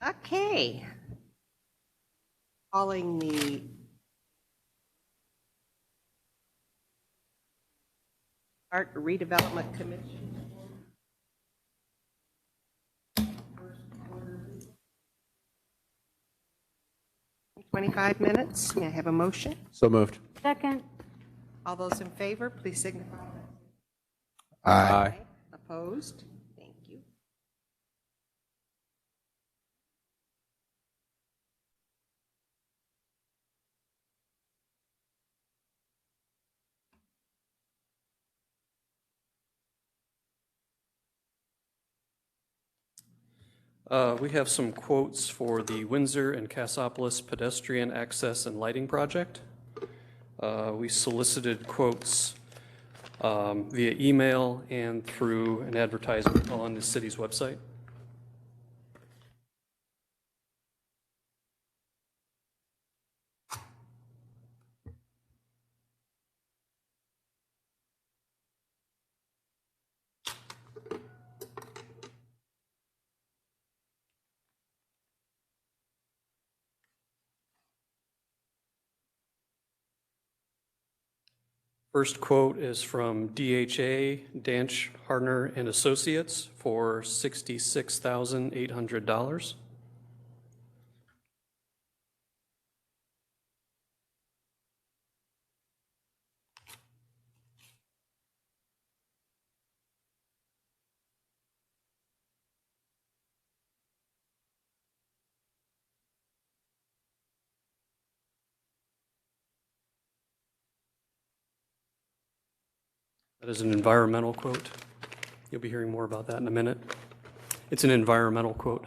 Okay. Calling the Art Redevelopment Commission. 25 minutes. May I have a motion? So moved. Second. All those in favor, please signify. Aye. Opposed? Thank you. We have some quotes for the Windsor and Cassopolis pedestrian access and lighting project. We solicited quotes via email and through an advertisement on the city's website. First quote is from DHA, Danch, Hardner and Associates for $66,800. That is an environmental quote. You'll be hearing more about that in a minute. It's an environmental quote.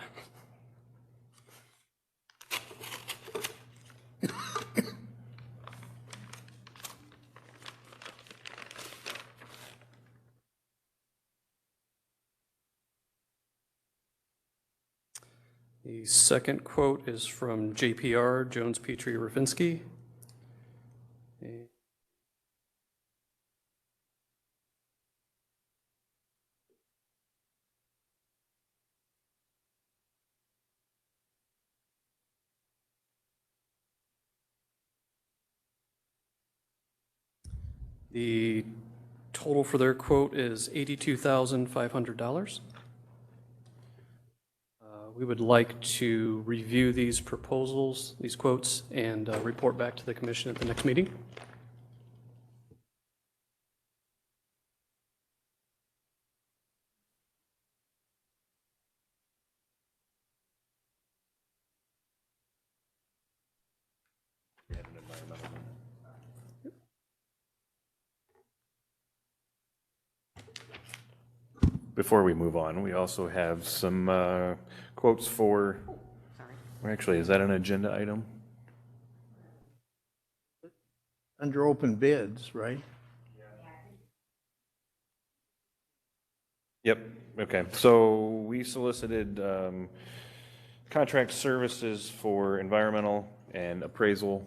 The second quote is from JPR, Jones, Petrie, Rafinsky. The total for their quote is $82,500. We would like to review these proposals, these quotes, and report back to the commission at the next meeting. Before we move on, we also have some quotes for, or actually, is that an agenda item? Under open bids, right? Yep, okay. So we solicited contract services for environmental and appraisal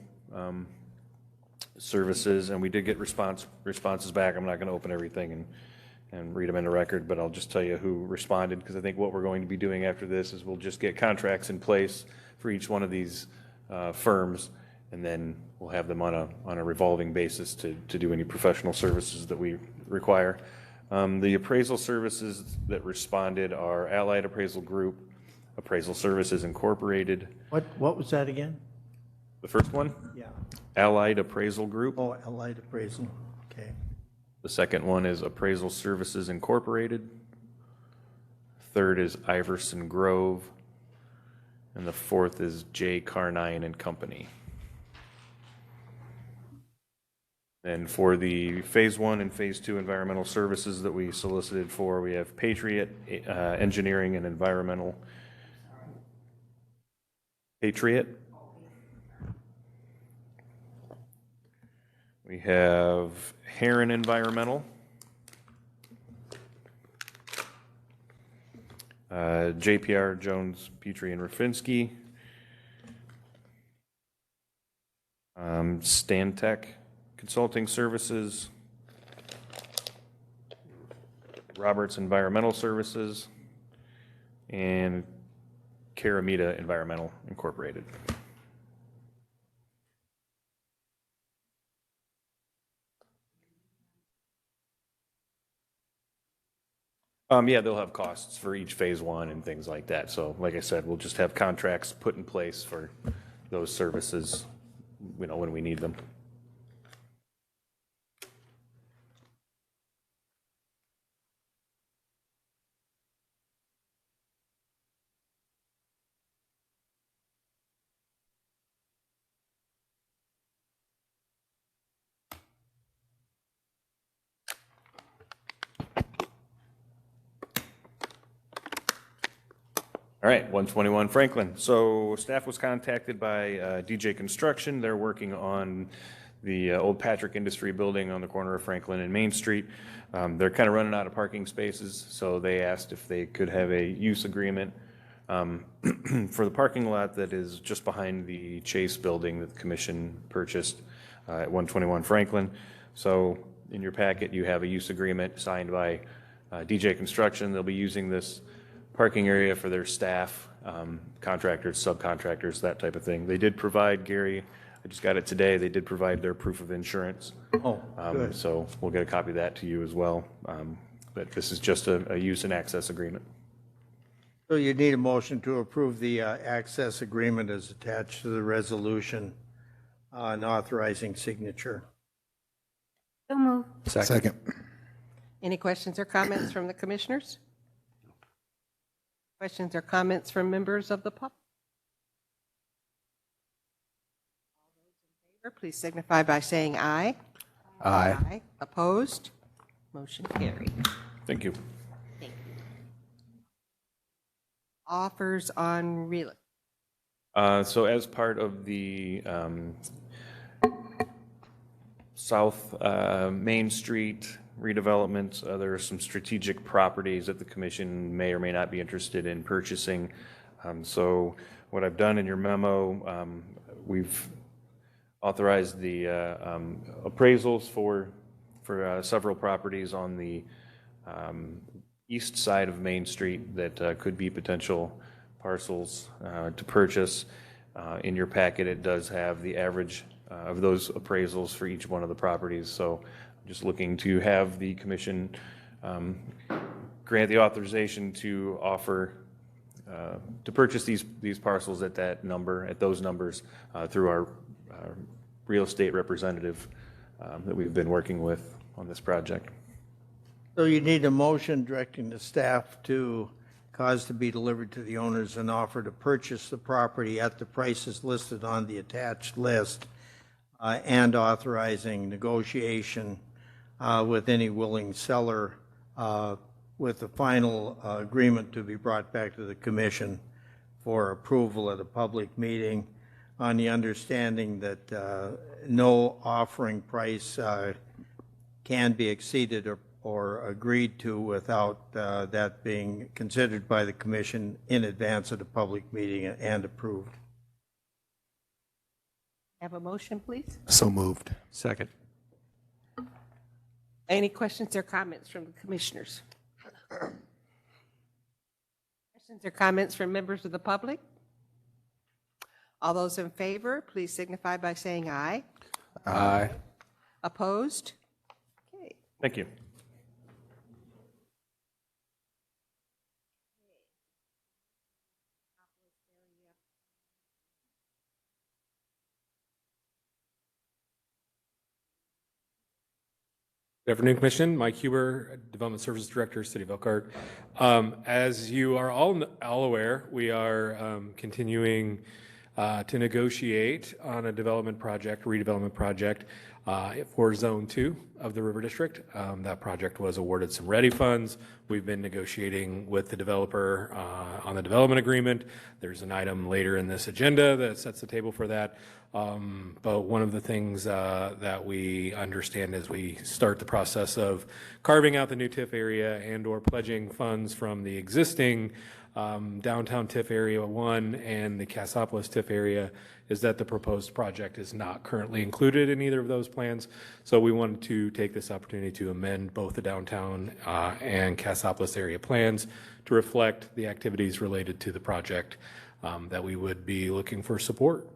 services, and we did get responses back. I'm not going to open everything and read them into record, but I'll just tell you who responded, because I think what we're going to be doing after this is we'll just get contracts in place for each one of these firms, and then we'll have them on a revolving basis to do any professional services that we require. The appraisal services that responded are Allied Appraisal Group, Appraisal Services Incorporated. What was that again? The first one, Yeah. Allied Appraisal Group. Oh, Allied Appraisal, okay. The second one is Appraisal Services Incorporated. Third is Iverson Grove. And the fourth is J. Carnine and Company. And for the Phase 1 and Phase 2 environmental services that we solicited for, we have Patriot Engineering and Environmental. Patriot. We have Heron Environmental. JPR, Jones, Petrie, and Rafinsky. Stantec Consulting Services. Roberts Environmental Services. And Caramita Environmental Incorporated. Yeah, they'll have costs for each phase one and things like that. So like I said, we'll just have contracts put in place for those services, when we need them. All right, 121 Franklin. So staff was contacted by DJ Construction. They're working on the old Patrick Industry building on the corner of Franklin and Main Street. They're kind of running out of parking spaces, so they asked if they could have a use agreement for the parking lot that is just behind the Chase building that the commission purchased at 121 Franklin. So in your packet, you have a use agreement signed by DJ Construction. They'll be using this parking area for their staff, contractors, subcontractors, that type of thing. They did provide, Gary, I just got it today, they did provide their proof of insurance. Oh, good. So we'll get a copy of that to you as well. But this is just a use and access agreement. So you need a motion to approve the access agreement as attached to the resolution and authorizing signature. So move. Second. Any questions or comments from the commissioners? Questions or comments from members of the public? All those in favor, please signify by saying aye. Aye. Opposed? Motion carried. Thank you. Thank you. Offers on real. So as part of the South Main Street redevelopment, there are some strategic properties that the commission may or may not be interested in purchasing. So what I've done in your memo, we've authorized the appraisals for several properties on the east side of Main Street that could be potential parcels to purchase. In your packet, it does have the average of those appraisals for each one of the properties. So I'm just looking to have the commission grant the authorization to offer to purchase these parcels at those numbers through our real estate representative that we've been working with on this project. So you need a motion directing the staff to cause to be delivered to the owners an offer to purchase the property at the prices listed on the attached list and authorizing negotiation with any willing seller with the final agreement to be brought back to the commission for approval at a public meeting on the understanding that no offering price can be exceeded or agreed to without that being considered by the commission in advance of the public meeting and approved. Have a motion, please? So moved. Second. Any questions or comments from the commissioners? Questions or comments from members of the public? All those in favor, please signify by saying aye. Aye. Opposed? Okay. Thank you. Good afternoon, Commission. Mike Huber, Development Services Director, City of Elkhart. As you are all aware, we are continuing to negotiate on a redevelopment project for Zone 2 of the River District. That project was awarded some ready funds. We've been negotiating with the developer on the development agreement. There's an item later in this agenda that sets the table for that. But one of the things that we understand as we start the process of carving out the new TIF area and or pledging funds from the existing downtown TIF area 1 and the Cassopolis TIF area is that the proposed project is not currently included in either of those plans. So we wanted to take this opportunity to amend both the downtown and Cassopolis area plans to reflect the activities related to the project that we would be looking for support.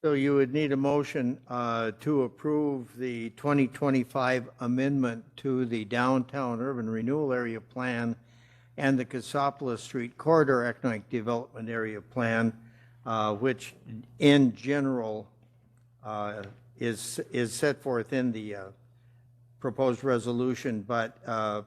So you would need a motion to approve the 2025 amendment to the Downtown Urban Renewal Area Plan and the Cassopolis Street Corridor Economic Development Area Plan, which in general is set forth in the proposed resolution, but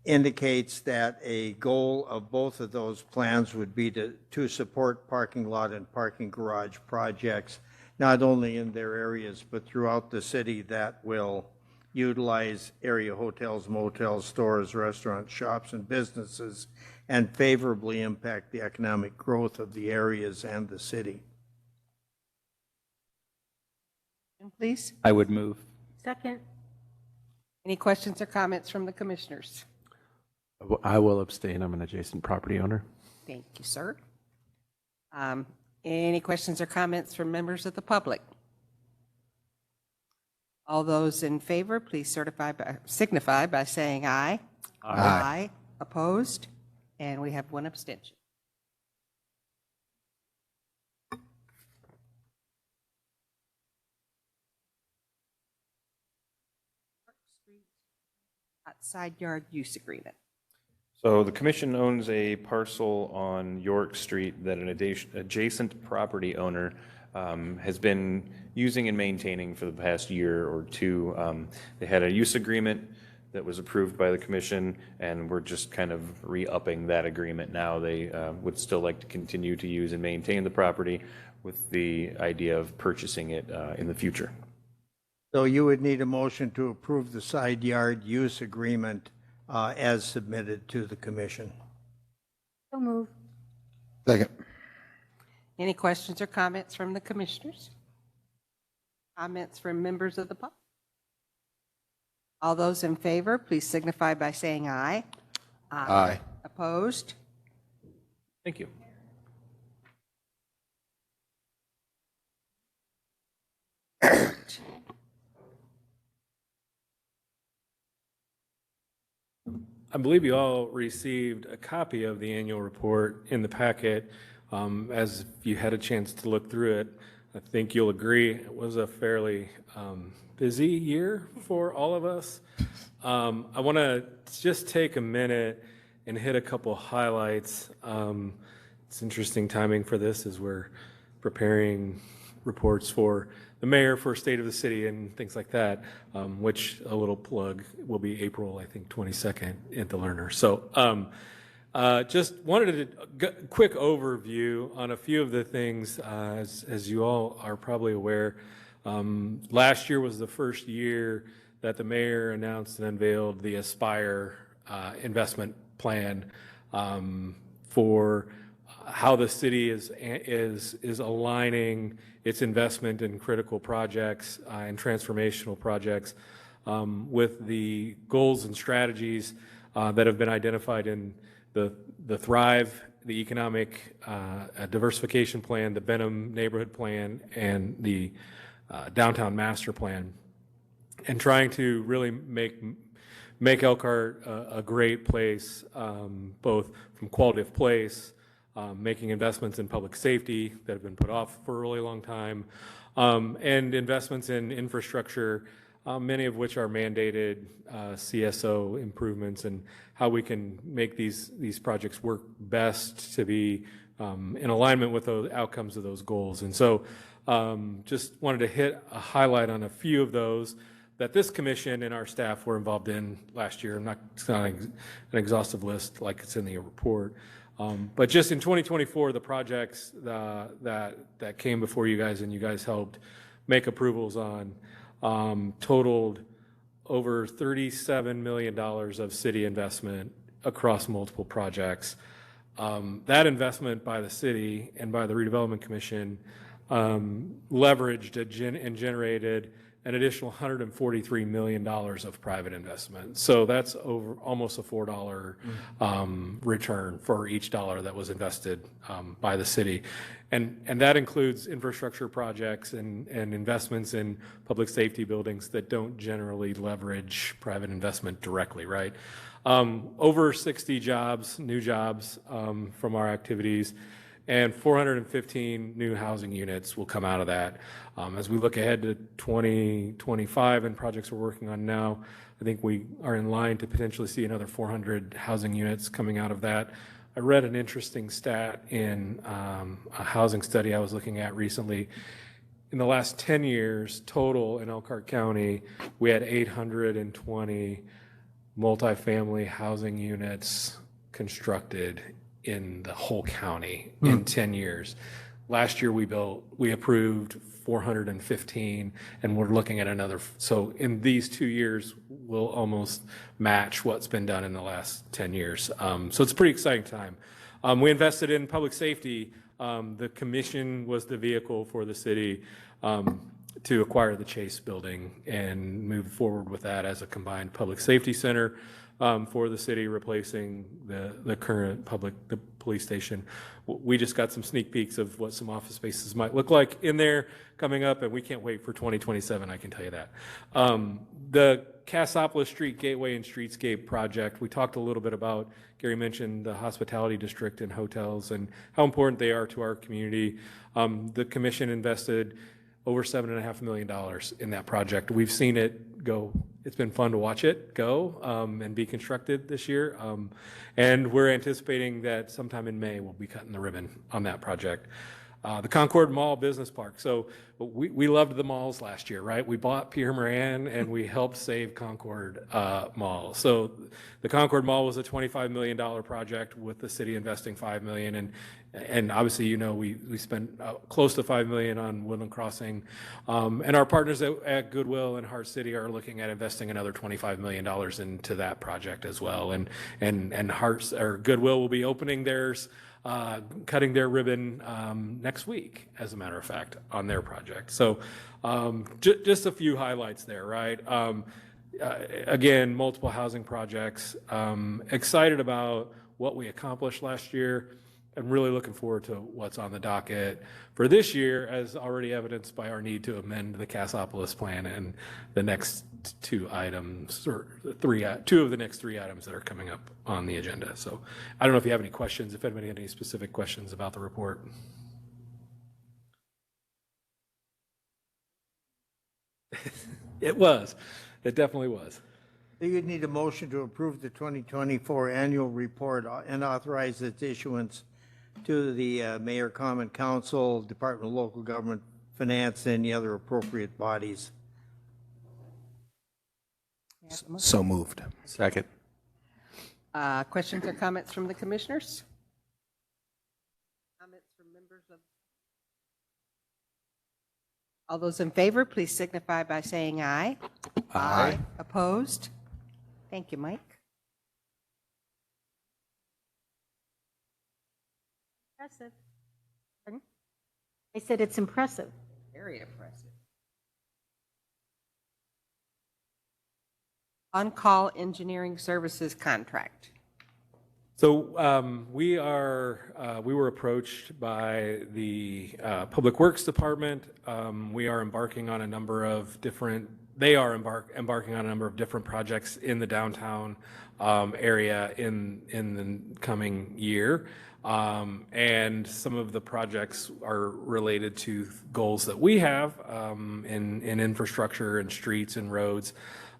indicates that a goal of both of those plans would be to support parking lot and parking garage projects, not only in their areas, but throughout the city that will utilize area hotels, motels, stores, restaurants, shops, and businesses, and favorably impact the economic growth of the areas and the city. Please. I would move. Second. Any questions or comments from the commissioners? I will abstain. I'm an adjacent property owner. Thank you, sir. Any questions or comments from members of the public? All those in favor, please signify by saying aye. Aye. Opposed? And we have one abstention. Side yard use agreement. So the commission owns a parcel on York Street that an adjacent property owner has been using and maintaining for the past year or two. They had a use agreement that was approved by the commission, and we're just kind of re-upping that agreement now. They would still like to continue to use and maintain the property with the idea of purchasing it in the future. So you would need a motion to approve the side yard use agreement as submitted to the commission. So move. Second. Any questions or comments from the commissioners? Comments from members of the public? All those in favor, please signify by saying aye. Aye. Opposed? Thank you. I believe you all received a copy of the annual report in the packet. As you had a chance to look through it, I think you'll agree it was a fairly busy year for all of us. I want to just take a minute and hit a couple highlights. It's interesting timing for this as we're preparing reports for the mayor for state of the city and things like that, which a little plug will be April, I think, 22nd at the Learner. So just wanted a quick overview on a few of the things, as you all are probably aware. Last year was the first year that the mayor announced and unveiled the Aspire investment plan for how the city is aligning its investment in critical projects and transformational projects with the goals and strategies that have been identified in the Thrive, the Economic Diversification Plan, the Benham Neighborhood Plan, and the Downtown Master Plan, and trying to really make Elkhart a great place, both from quality of place, making investments in public safety that have been put off for a really long time, and investments in infrastructure, many of which are mandated CSO improvements, and how we can make these projects work best to be in alignment with those outcomes of those goals. And so just wanted to hit a highlight on a few of those that this commission and our staff were involved in last year. It's not an exhaustive list like it's in the report. But just in 2024, the projects that came before you guys and you guys helped make approvals on totaled over $37 million of city investment across multiple projects. That investment by the city and by the Redevelopment Commission leveraged and generated an additional $143 million of private investment. So that's over almost a $4 return for each dollar that was invested by the city. And that includes infrastructure projects and investments in public safety buildings that don't generally leverage private investment directly, right? Over 60 jobs, new jobs from our activities, and 415 new housing units will come out of that. As we look ahead to 2025 and projects we're working on now, I think we are in line to potentially see another 400 housing units coming out of that. I read an interesting stat in a housing study I was looking at recently. In the last 10 years total in Elkhart County, we had 820 multifamily housing units constructed in the whole county in 10 years. Last year we approved 415, and we're looking at another. So in these 2 years, we'll almost match what's been done in the last 10 years. So it's a pretty exciting time. We invested in public safety. The commission was the vehicle for the city to acquire the Chase building and move forward with that as a combined public safety center for the city, replacing the current the police station. We just got some sneak peeks of what some office spaces might look like in there coming up, and we can't wait for 2027, I can tell you that. The Cassopolis Street Gateway and Streetscape project, we talked a little bit about, Gary mentioned the hospitality district and hotels and how important they are to our community. The commission invested over $7.5 million in that project. We've seen it go. It's been fun to watch it go and be constructed this year. And we're anticipating that sometime in May, we'll be cutting the ribbon on that project. The Concord Mall Business Park. So we loved the malls last year, right? We bought Pierre Moran and we helped save Concord Mall. So the Concord Mall was a $25 million project with the city investing $5 million. And obviously, you know, we spent close to $5 million on Woodland Crossing. And our partners at Goodwill and Heart City are looking at investing another $25 million into that project as well. And Goodwill will be opening theirs, cutting their ribbon next week, as a matter of fact, on their project. So just a few highlights there, right? Again, multiple housing projects. Excited about what we accomplished last year. I'm really looking forward to what's on the docket for this year, as already evidenced by our need to amend the Cassopolis plan and the next two items, or two of the next three items that are coming up on the agenda. So I don't know if you have any questions, if anybody had any specific questions about the report. It definitely was. You need a motion to approve the 2024 annual report and authorize its issuance to the Mayor, Common Council, Department of Local Government, Finance, and the other appropriate bodies. So moved. Second. Questions or comments from the commissioners? Comments from members of? All those in favor, please signify by saying aye. Aye. Opposed? Thank you, Mike. Impressive. Pardon? I said it's impressive. Very impressive. On-call engineering services contract. So we were approached by the Public Works Department. We are embarking on a number of different. They are embarking on a number of different projects in the downtown area in the coming year. And some of the projects are related to goals that we have in infrastructure and streets and roads,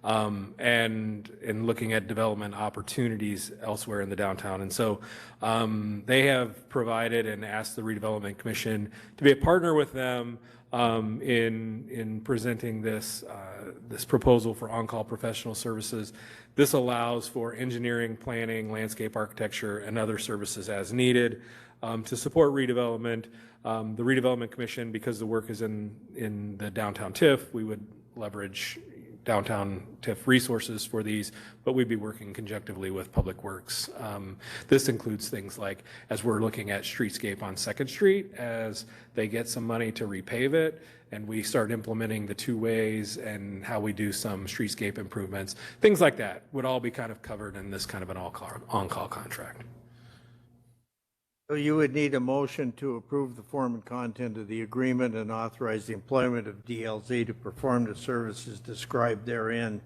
and in looking at development opportunities elsewhere in the downtown. And so they have provided and asked the Redevelopment Commission to be a partner with them in presenting this proposal for on-call professional services. This allows for engineering, planning, landscape architecture, and other services as needed to support redevelopment. The Redevelopment Commission, because the work is in the downtown TIF, we would leverage downtown TIF resources for these, but we'd be working conjunctively with Public Works. This includes things like, as we're looking at streetscape on Second Street, as they get some money to repave it, and we start implementing the two ways and how we do some streetscape improvements, things like that would all be kind of covered in this kind of an on-call contract. So you would need a motion to approve the form and content of the agreement and authorize the employment of DLZ to perform the services described therein.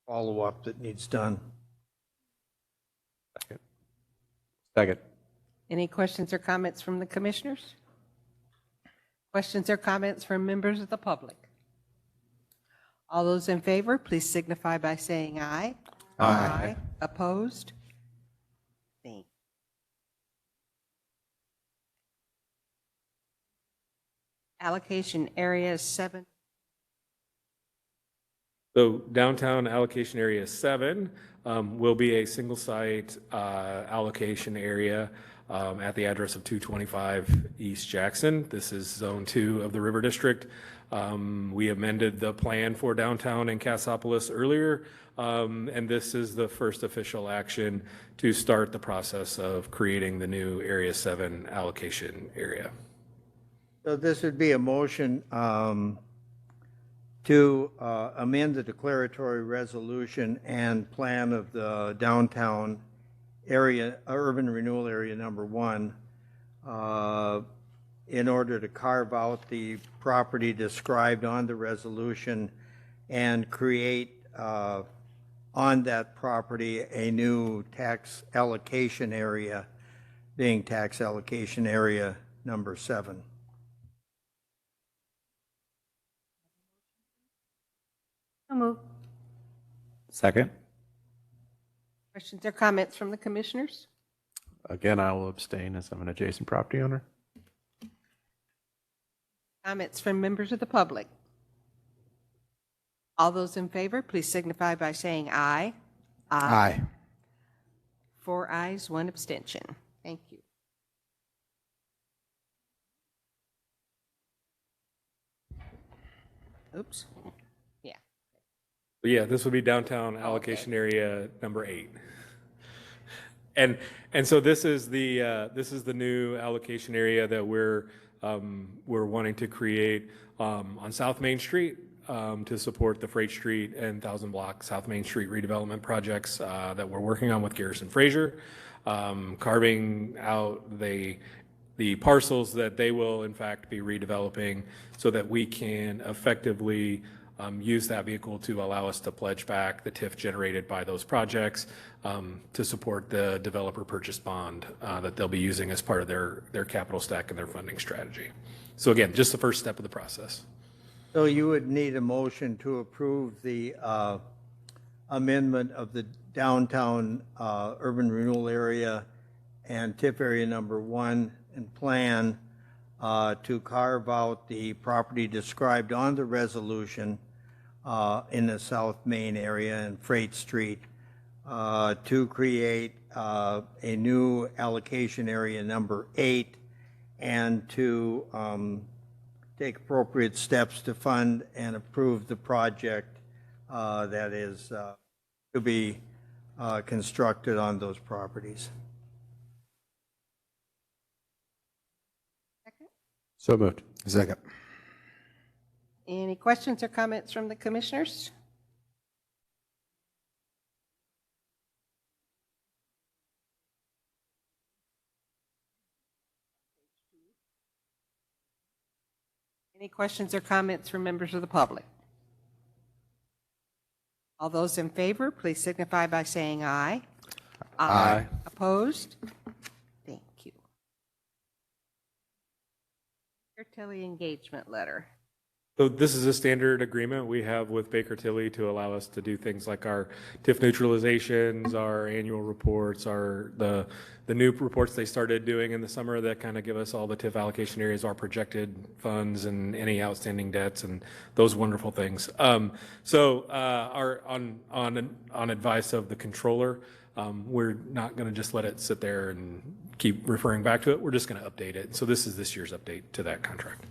Follow-up that needs done. Second. Any questions or comments from the commissioners? Questions or comments from members of the public? All those in favor, please signify by saying aye. Aye. Opposed? Thank you. Allocation area 7. So downtown allocation area 7 will be a single site allocation area at the address of 225 East Jackson. This is zone 2 of the River District. We amended the plan for downtown and Cassopolis earlier, and this is the first official action to start the process of creating the new area 7 allocation area. So this would be a motion to amend the declaratory resolution and plan of the downtown area, urban renewal area number 1, in order to carve out the property described on the resolution and create on that property a new tax allocation area, being tax allocation area number 7. So move. Second. Questions or comments from the commissioners? Again, I will abstain as I'm an adjacent property owner. Comments from members of the public? All those in favor, please signify by saying aye. Aye. 4 ayes, 1 abstention. Thank you. Oops. Yeah. But yeah, this would be downtown allocation area number 8. And so this is the new allocation area that we're wanting to create on South Main Street to support the Freight Street and 1000 Block South Main Street redevelopment projects that we're working on with Garrison Fraser, carving out the parcels that they will in fact be redeveloping so that we can effectively use that vehicle to allow us to pledge back the TIF generated by those projects to support the developer purchase bond that they'll be using as part of their capital stack and their funding strategy. So again, just the first step of the process. So you would need a motion to approve the amendment of the downtown urban renewal area and TIF area number 1 and plan to carve out the property described on the resolution in the South Main area and Freight Street to create a new allocation area number 8 and to take appropriate steps to fund and approve the project that is to be constructed on those properties. So moved. Second. Any questions or comments from the commissioners? Any questions or comments from members of the public? All those in favor, please signify by saying aye. Aye. Opposed? Thank you. Baker Tilly engagement letter. So this is a standard agreement we have with Baker Tilly to allow us to do things like our TIF neutralizations, our annual reports, the new reports they started doing in the summer that kind of give us all the TIF allocation areas, our projected funds and any outstanding debts and those wonderful things. On advice of the controller, We're not going to just let it sit there and keep referring back to it. We're just going to update it. So this is this year's update to that contract.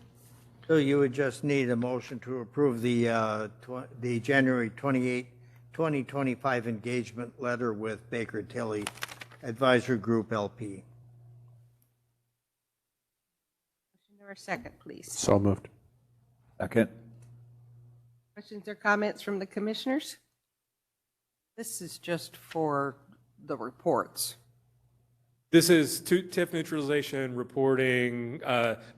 So you would just need a motion to approve the January 28, 2025 engagement letter with Baker Tilly Advisory Group LP. Motion or a second, please. So moved. Second. Questions or comments from the commissioners? This is just for the reports. This is TIF neutralization reporting.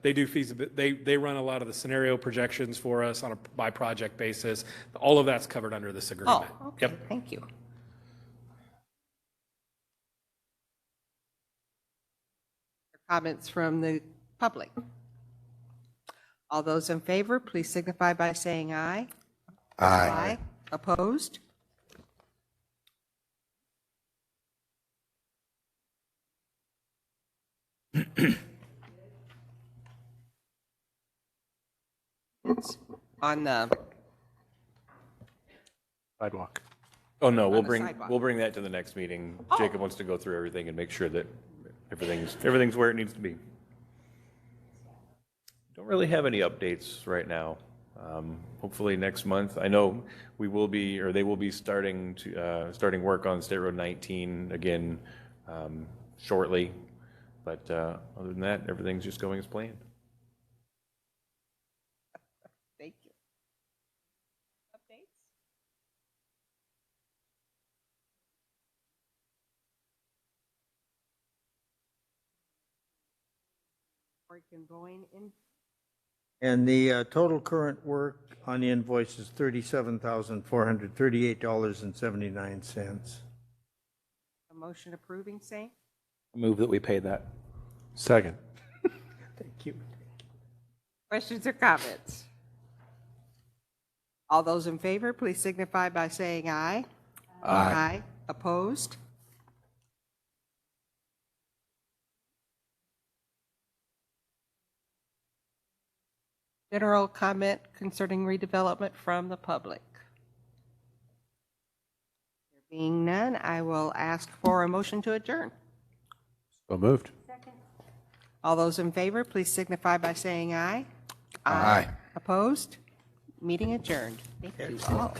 They do feasibility. They run a lot of the scenario projections for us on a by project basis. All of that's covered under this agreement. Oh, okay, Yep. thank you. Comments from the public? All those in favor, please signify by saying aye. Aye. Opposed? It's on the, Sidewalk. Oh, no, On the sidewalk. we'll bring that to the next meeting. Oh. Jacob wants to go through everything and make sure that everything's where it needs to be. Don't really have any updates right now. Hopefully next month. I know they will be starting work on State Road 19 again shortly. But other than that, everything's just going as planned. thank you. Updates? Working going in, And the total current work on the invoice is $37,438.79. a motion approving same? Move that we pay that. Second. Thank you. Questions or comments? All those in favor, please signify by saying aye. Aye. Opposed? General comment concerning redevelopment from the public. There being none, I will ask for a motion to adjourn. So moved. All those in favor, please signify by saying aye. Aye. Opposed? Meeting adjourned. Thank you all.